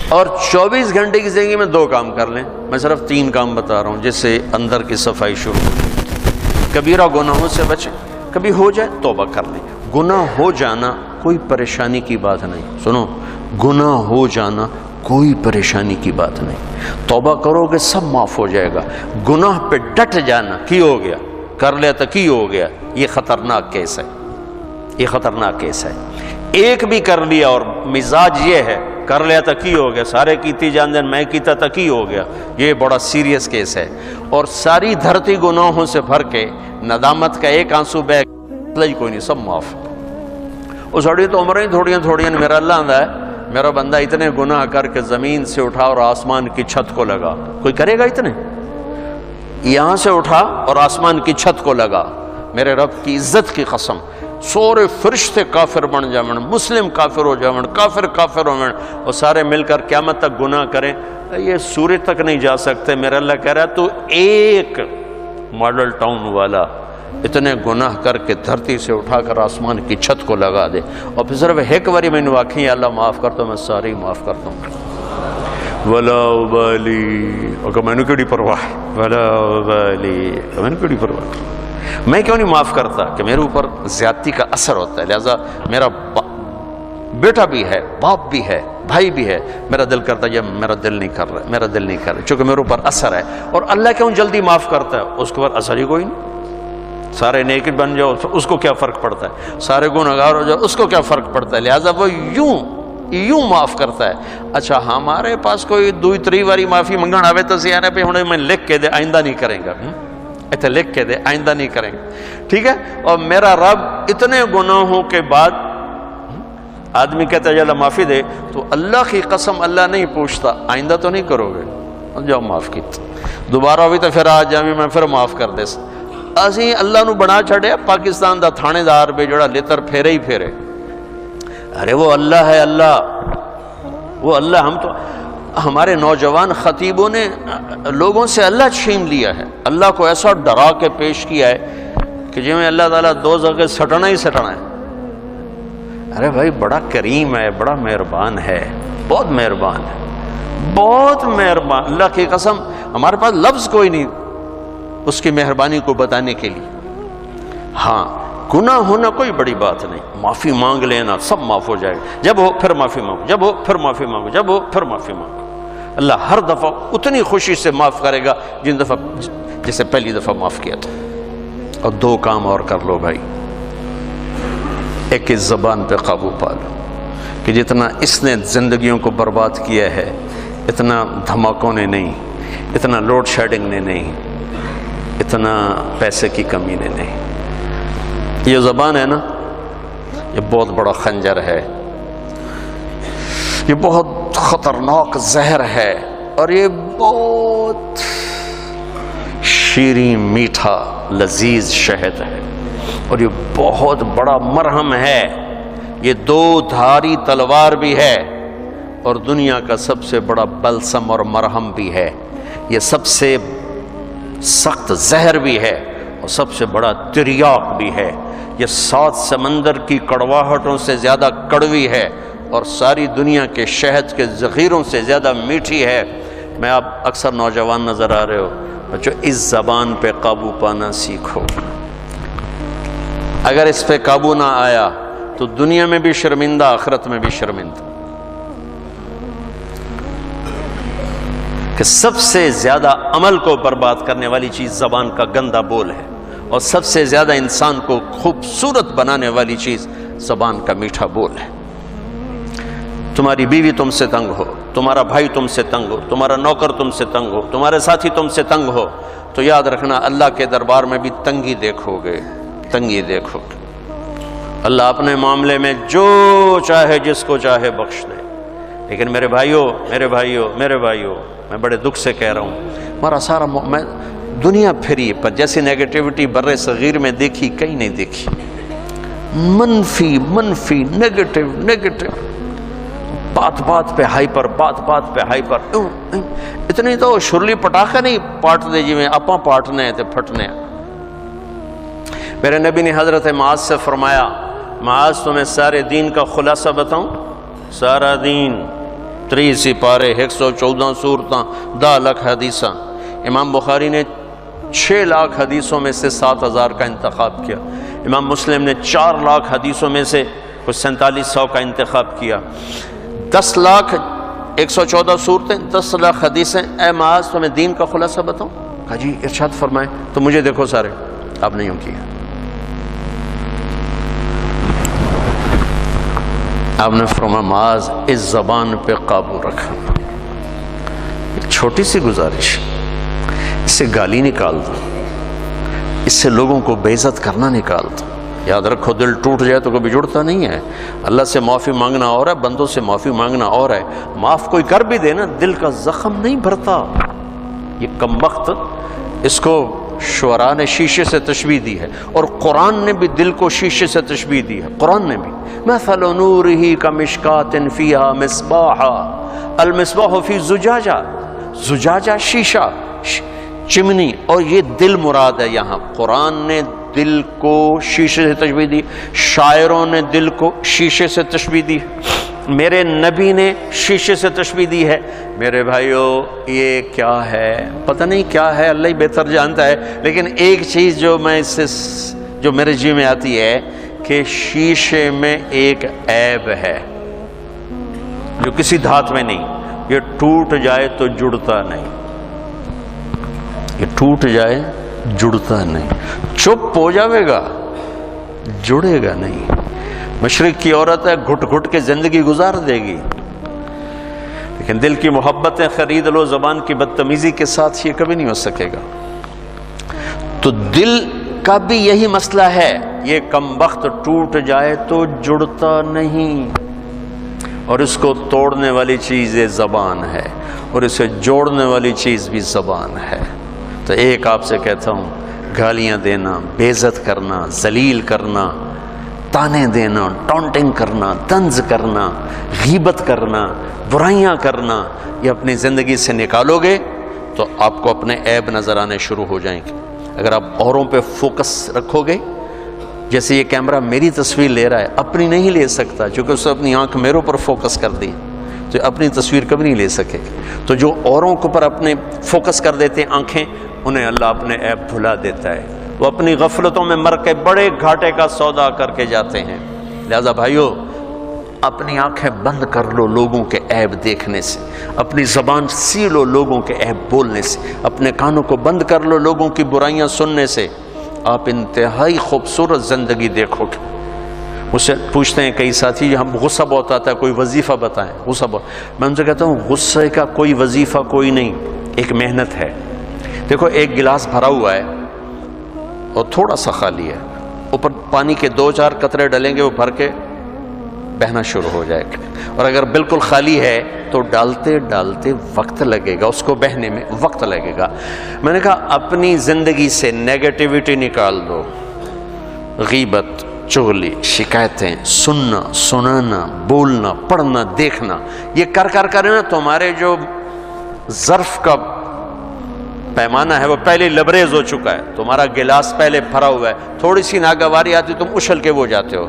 اور 24 گھنٹے کی زندگی میں 2 کام کر لیں. میں صرف 3 کام بتا رہا ہوں جس سے اندر کی صفائی شروع ہو. کبیرہ گناہوں سے بچیں. کبھی ہو جائے توبہ کر لیں. گناہ ہو جانا کوئی پریشانی کی بات نہیں. سنو، گناہ ہو جانا کوئی پریشانی کی بات نہیں. توبہ کرو گے سب معاف ہو جائے گا. گناہ پہ ڈٹ جانا، کی ہو گیا کر لیا تو کی ہو گیا، یہ خطرناک کیس ہے. یہ خطرناک کیس ہے. ایک بھی کر لیا اور مزاج یہ ہے کر لیا تو کی ہو گیا، سارے کیتی جان دین میں کیتا تو کی ہو گیا، یہ بڑا سیریس کیس ہے. اور ساری دھرتی گناہوں سے بھر کے ندامت کا ایک آنسو بہ ہی کوئی نہیں، سب معاف. وہ سڑی تو عمریں تھوڑیاں میرا اللہ آندہ ہے، میرا بندہ اتنے گناہ کر کے زمین سے اٹھا اور آسمان کی چھت کو لگا. کوئی کرے گا اتنے؟ یہاں سے اٹھا اور آسمان کی چھت کو لگا. میرے رب کی عزت کی قسم، سورے فرشتے کافر بن جاون، مسلم کافر ہو جاون، کافر ہو جاون، اور سارے مل کر قیامت تک گناہ کریں، یہ سورج تک نہیں جا سکتے. میرا اللہ کہہ رہا ہے تو ایک ماڈل ٹاؤن والا اتنے گناہ کر کے دھرتی سے اٹھا کر آسمان کی چھت کو لگا دے، اور پھر صرف ایک باری میں نے واقعی اللہ معاف کرتا ہوں، میں ساری معاف کرتا ہوں. ولا ابالی، اور میں نے کیوں نہیں پرواہ، ولا ابالی، میں نے کیوں نہیں پرواہ، میں کیوں نہیں معاف کرتا کہ میرے اوپر زیادتی کا اثر ہوتا ہے. لہذا میرا بیٹا بھی ہے، باپ بھی ہے، بھائی بھی ہے، میرا دل کرتا ہے یہ میرا دل نہیں کر رہا، میرا دل نہیں کر رہا، چونکہ میرے اوپر اثر ہے. اور اللہ کیوں جلدی معاف کرتا ہے؟ اس کے اوپر اثر ہی کوئی نہیں. سارے نیک بن جاؤ اس کو کیا فرق پڑتا ہے، سارے گنہگار ہو جاؤ اس کو کیا فرق پڑتا ہے. لہذا وہ یوں معاف کرتا ہے. اچھا ہمارے پاس کوئی 2-3 باری معافی منگن آوے تو سیانے پہ ہوں میں لکھ کے دے آئندہ نہیں کریں گا، ایتھے لکھ کے دے آئندہ نہیں کریں گے، ٹھیک ہے. اور میرا رب اتنے گناہوں کے بعد آدمی کہتا ہے اللہ معافی دے، تو اللہ کی قسم اللہ نہیں پوچھتا آئندہ تو نہیں کرو گے، جاؤ معاف کی، دوبارہ ہوئی تو پھر آج جامی میں پھر معاف کر دے. اسی اللہ نو بنا چھڑے پاکستان دا تھانے دار بے جڑا لیتر پھیرے ہی پھیرے. ارے وہ اللہ ہے، اللہ وہ اللہ. ہم تو ہمارے نوجوان خطیبوں نے لوگوں سے اللہ چھین لیا ہے، اللہ کو ایسا ڈرا کے پیش کیا ہے کہ جی میں اللہ تعالیٰ 2 جگہ سٹنا ہی سٹنا ہے. ارے بھائی بڑا کریم ہے، بڑا مہربان ہے، بہت مہربان ہے، بہت مہربان. اللہ کی قسم ہمارے پاس لفظ کوئی نہیں اس کی مہربانی کو بتانے کے لیے. ہاں گناہ ہونا کوئی بڑی بات نہیں، معافی مانگ لینا سب معاف ہو جائے گا. جب ہو پھر معافی مانگو، جب ہو پھر معافی مانگو، جب ہو پھر معافی مانگو. اللہ ہر دفعہ اتنی خوشی سے معاف کرے گا جن دفعہ جسے پہلی دفعہ معاف کیا تھا. اور 2 کام اور کر لو بھائی. ایک اس زبان پہ قابو پا لو کہ جتنا اس نے زندگیوں کو برباد کیا ہے اتنا دھماکوں نے نہیں، اتنا لوڈ شیڈنگ نے نہیں، اتنا پیسے کی کمی نے نہیں. یہ زبان ہے نا، یہ بہت بڑا خنجر ہے، یہ بہت خطرناک زہر ہے، اور یہ بہت شیریں میٹھا لذیذ شہد ہے، اور یہ بہت بڑا مرہم ہے. یہ 2 دھاری تلوار بھی ہے اور دنیا کا سب سے بڑا بلسم اور مرہم بھی ہے. یہ سب سے سخت زہر بھی ہے اور سب سے بڑا تریاق بھی ہے. یہ 7 سمندر کی کڑواہٹوں سے زیادہ کڑوی ہے اور ساری دنیا کے شہد کے ذخیروں سے زیادہ میٹھی ہے. میں آپ اکثر نوجوان نظر آ رہے ہو بچوں، اس زبان پہ قابو پانا سیکھو. اگر اس پہ قابو نہ آیا تو دنیا میں بھی شرمندہ، آخرت میں بھی شرمندہ. کہ سب سے زیادہ عمل کو برباد کرنے والی چیز زبان کا گندا بول ہے، اور سب سے زیادہ انسان کو خوبصورت بنانے والی چیز زبان کا میٹھا بول ہے. تمہاری بیوی تم سے تنگ ہو، تمہارا بھائی تم سے تنگ ہو، تمہارا نوکر تم سے تنگ ہو، تمہارے ساتھی تم سے تنگ ہو، تو یاد رکھنا اللہ کے دربار میں بھی تنگی دیکھو گے، تنگی دیکھو گے. اللہ اپنے معاملے میں جو چاہے جس کو چاہے بخش دے. لیکن میرے بھائیوں میں بڑے دکھ سے کہہ رہا ہوں، ہمارا سارا میں دنیا پھری پر جیسی نیگیٹیوٹی بر صغیر میں دیکھی کہیں نہیں دیکھی. منفی نیگیٹو، بات پہ ہائپر، بات پہ ہائپر. اتنی تو شرلی پٹاخہ نہیں پاٹ دے جی میں اپاں پاٹنے تے پھٹنے. میرے نبی نے حضرت معاذ سے فرمایا، معاذ تمہیں سارے دین کا خلاصہ بتاؤں؟ سارا دین 30 پارے 114 صورتاں 10 لاکھ حدیثاں. امام بخاری نے 6 لاکھ حدیثوں میں سے 7000 کا انتخاب کیا. امام مسلم نے 4 لاکھ حدیثوں میں سے کچھ 4700 کا انتخاب کیا. 10 لاکھ 114 صورتیں 10 لاکھ حدیثیں. اے معاذ تمہیں دین کا خلاصہ بتاؤں؟ کہا جی ارشاد فرمائیں. تو مجھے دیکھو سارے، آپ نے یوں کیا، آپ نے فرمایا معاذ اس زبان پہ قابو رکھا. ایک چھوٹی سی گزارش، اس سے گالی نکال دو، اس سے لوگوں کو بے عزت کرنا نکال دو. یاد رکھو دل ٹوٹ جائے تو کبھی جڑتا نہیں ہے. اللہ سے معافی مانگنا اور ہے، بندوں سے معافی مانگنا اور ہے. معاف کوئی کر بھی دے نا، دل کا زخم نہیں بھرتا. یہ کم وقت، اس کو شعراء نے شیشے سے تشبیہ دی ہے، اور قرآن نے بھی دل کو شیشے سے تشبیہ دی ہے. قرآن نے بھی مثل نورہ کمشکات فیہا مصباح المصباح فی زجاجہ. زجاجہ شیشہ، چمنی، اور یہ دل مراد ہے. یہاں قرآن نے دل کو شیشے سے تشبیہ دی، شاعروں نے دل کو شیشے سے تشبیہ دی، میرے نبی نے شیشے سے تشبیہ دی ہے. میرے بھائیو یہ کیا ہے؟ پتہ نہیں کیا ہے، اللہ ہی بہتر جانتا ہے. لیکن ایک چیز جو میں اس سے جو میرے جی میں آتی ہے کہ شیشے میں ایک عیب ہے جو کسی دھات میں نہیں. یہ ٹوٹ جائے تو جڑتا نہیں، یہ ٹوٹ جائے جڑتا نہیں. چپ ہو جاوے گا، جڑے گا نہیں. مشرق کی عورت ہے، گھٹ گھٹ کے زندگی گزار دے گی، لیکن دل کی محبتیں خرید لو زبان کی بدتمیزی کے ساتھ، یہ کبھی نہیں ہو سکے گا. تو دل کا بھی یہی مسئلہ ہے. یہ کم وقت ٹوٹ جائے تو جڑتا نہیں، اور اس کو توڑنے والی چیز یہ زبان ہے، اور اسے جوڑنے والی چیز بھی زبان ہے. تو ایک آپ سے کہتا ہوں، گالیاں دینا، بے عزت کرنا، ذلیل کرنا، تانے دینا، ٹونٹنگ کرنا، طنز کرنا، غیبت کرنا، برائیاں کرنا، یہ اپنی زندگی سے نکالو گے تو آپ کو اپنے عیب نظر آنے شروع ہو جائیں گے. اگر آپ اوروں پہ فوکس رکھو گے، جیسے یہ کیمرہ میری تصویر لے رہا ہے، اپنی نہیں لے سکتا چونکہ اس نے اپنی آنکھ میروں پر فوکس کر دی، تو اپنی تصویر کبھی نہیں لے سکے. تو جو اوروں کے اوپر اپنے فوکس کر دیتے ہیں آنکھیں، انہیں اللہ اپنے عیب بھلا دیتا ہے. وہ اپنی غفلتوں میں مر کے بڑے گھاٹے کا سودا کر کے جاتے ہیں. لہذا بھائیو اپنی آنکھیں بند کر لو لوگوں کے عیب دیکھنے سے، اپنی زبان سی لو لوگوں کے عیب بولنے سے، اپنے کانوں کو بند کر لو لوگوں کی برائیاں سننے سے. آپ انتہائی خوبصورت زندگی دیکھو گے. مجھ سے پوچھتے ہیں کئی ساتھی، ہم غصہ بہت آتا ہے، کوئی وظیفہ بتائیں. غصہ بہت، میں ان سے کہتا ہوں غصے کا کوئی وظیفہ کوئی نہیں، ایک محنت ہے. دیکھو ایک گلاس بھرا ہوا ہے اور تھوڑا سا خالی ہے، اوپر پانی کے 2-4 قطرے ڈلیں گے، وہ بھر کے بہنا شروع ہو جائے گا. اور اگر بالکل خالی ہے تو ڈالتے ڈالتے وقت لگے گا، اس کو بہنے میں وقت لگے گا. میں نے کہا اپنی زندگی سے نیگیٹیوٹی نکال دو، غیبت، چغلی، شکایتیں، سننا، سنانا، بولنا، پڑھنا، دیکھنا، یہ کر نا تمہارے جو ظرف کا پیمانہ ہے وہ پہلے لبریز ہو چکا ہے. تمہارا گلاس پہلے بھرا ہوا ہے، تھوڑی سی ناگواری آتی تم اچھل کے وہ جاتے ہو.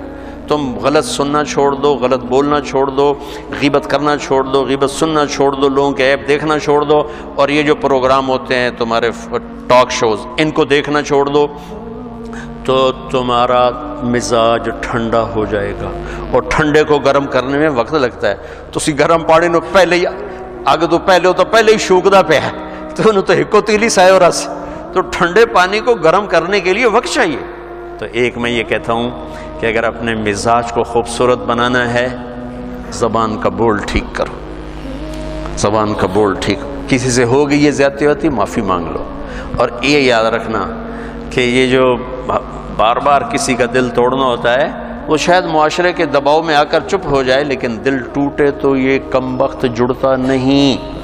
تم غلط سننا چھوڑ دو، غلط بولنا چھوڑ دو، غیبت کرنا چھوڑ دو، غیبت سننا چھوڑ دو، لوگوں کے عیب دیکھنا چھوڑ دو، اور یہ جو پروگرام ہوتے ہیں تمہارے ٹاک شوز، ان کو دیکھنا چھوڑ دو، تو تمہارا مزاج ٹھنڈا ہو جائے گا. اور ٹھنڈے کو گرم کرنے میں وقت لگتا ہے. تو اسی گرم پانی نو پہلے ہی آگے تو پہلے ہو تو پہلے ہی شوکدا پہ ہے تو انہوں تو ہکو تیلی سائے اور رس. تو ٹھنڈے پانی کو گرم کرنے کے لیے وقت چاہیے. تو ایک میں یہ کہتا ہوں کہ اگر اپنے مزاج کو خوبصورت بنانا ہے، زبان کا بول ٹھیک کرو، زبان کا بول ٹھیک. کسی سے ہو گئی یہ زیادتی ہوتی، معافی مانگ لو. اور یہ یاد رکھنا کہ یہ جو بار بار کسی کا دل توڑنا ہوتا ہے وہ شاید معاشرے کے دباؤ میں آ کر چپ ہو جائے، لیکن دل ٹوٹے تو یہ کم وقت جڑتا نہیں.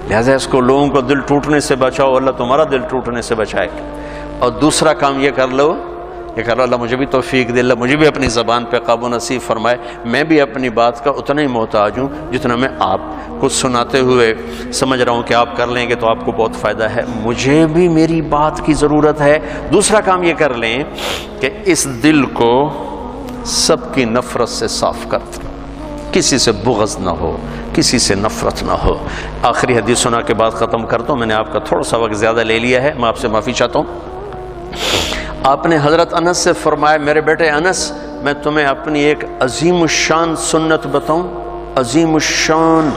لہذا اس کو لوگوں کو دل ٹوٹنے سے بچاؤ، اللہ تمہارا دل ٹوٹنے سے بچائے. اور دوسرا کام یہ کر لو، یہ کر لو اللہ مجھے بھی توفیق دے، اللہ مجھے بھی اپنی زبان پہ قابو نصیب فرمائے. میں بھی اپنی بات کا اتنا ہی محتاج ہوں جتنا میں آپ کو سناتے ہوئے سمجھ رہا ہوں کہ آپ کر لیں گے تو آپ کو بہت فائدہ ہے. مجھے بھی میری بات کی ضرورت ہے. دوسرا کام یہ کر لیں کہ اس دل کو سب کی نفرت سے صاف کر دیں. کسی سے بغض نہ ہو، کسی سے نفرت نہ ہو۔ آخری حدیث سنا کے بعد ختم کرتا ہوں، میں نے آپ کا تھوڑا سا وقت زیادہ لے لیا ہے، میں آپ سے معافی چاہتا ہوں۔ آپ نے حضرت انس سے فرمایا، میرے بیٹے انس، میں تمہیں اپنی ایک عظیم الشان سنت بتاؤں؟ عظیم الشان،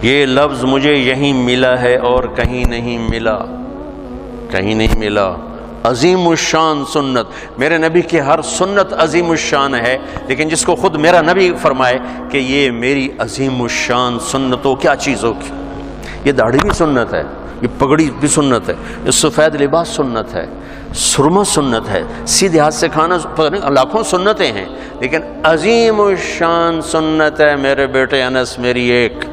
یہ لفظ مجھے یہیں ملا ہے اور کہیں نہیں ملا، کہیں نہیں ملا۔ عظیم الشان سنت، میرے نبی کی ہر سنت عظیم الشان ہے، لیکن جس کو خود میرا نبی فرمائے کہ یہ میری عظیم الشان سنت ہو، کیا چیز ہوگی؟ یہ داڑھی بھی سنت ہے، یہ پگڑی بھی سنت ہے، یہ سفید لباس سنت ہے، سرما سنت ہے، سیدھے ہاتھ سے کھانا، پتہ نہیں لاکھوں سنتیں ہیں، لیکن عظیم الشان سنت ہے میرے بیٹے انس میری ایک،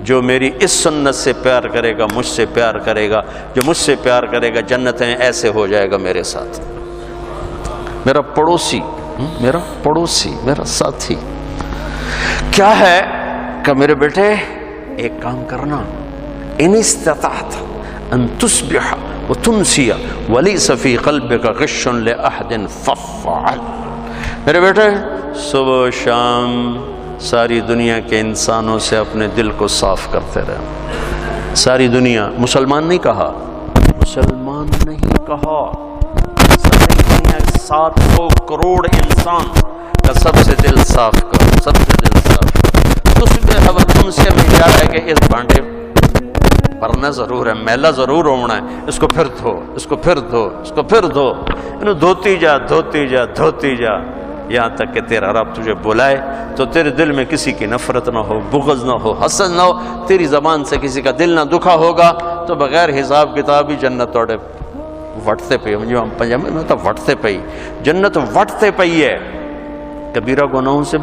جو میری اس سنت سے پیار کرے گا مجھ سے پیار کرے گا، جو مجھ سے پیار کرے گا جنتیں ایسے ہو جائے گا میرے ساتھ۔ میرا پڑوسی، میرا ساتھی کیا ہے کہ میرے بیٹے ایک کام کرنا، ان استطعت ان تصبح وتمسی وليس في قلبك غش لأحد فافعل۔ میرے بیٹے صبح و شام ساری دنیا کے انسانوں سے اپنے دل کو صاف کرتے رہے۔ ساری دنیا، مسلمان نہیں کہا، مسلمان نہیں کہا، ساری دنیا 700 کروڑ انسان کا سب سے دل صاف کرو، سب سے دل صاف کرو۔ تو صبح ہوا تم سے میں کیا ہے کہ اس بانڈے پرنا ضرور ہے، میلا ضرور ہونا ہے، اس کو پھر دھو، اس کو پھر دھو، اس کو پھر دھو، انہوں دھوتی جا دھوتی جا دھوتی جا، یہاں تک کہ تیرا رب تجھے بلائے تو تیرے دل میں کسی کی نفرت نہ ہو، بغض نہ ہو، حسد نہ ہو، تیری زبان سے کسی کا دل نہ دکھا ہوگا، تو بغیر حساب کتاب ہی جنت توڑے وٹتے پئی، پنجابی میں تو وٹتے پئی، جنت وٹتے پئی ہے۔ کبیرہ گناہوں سے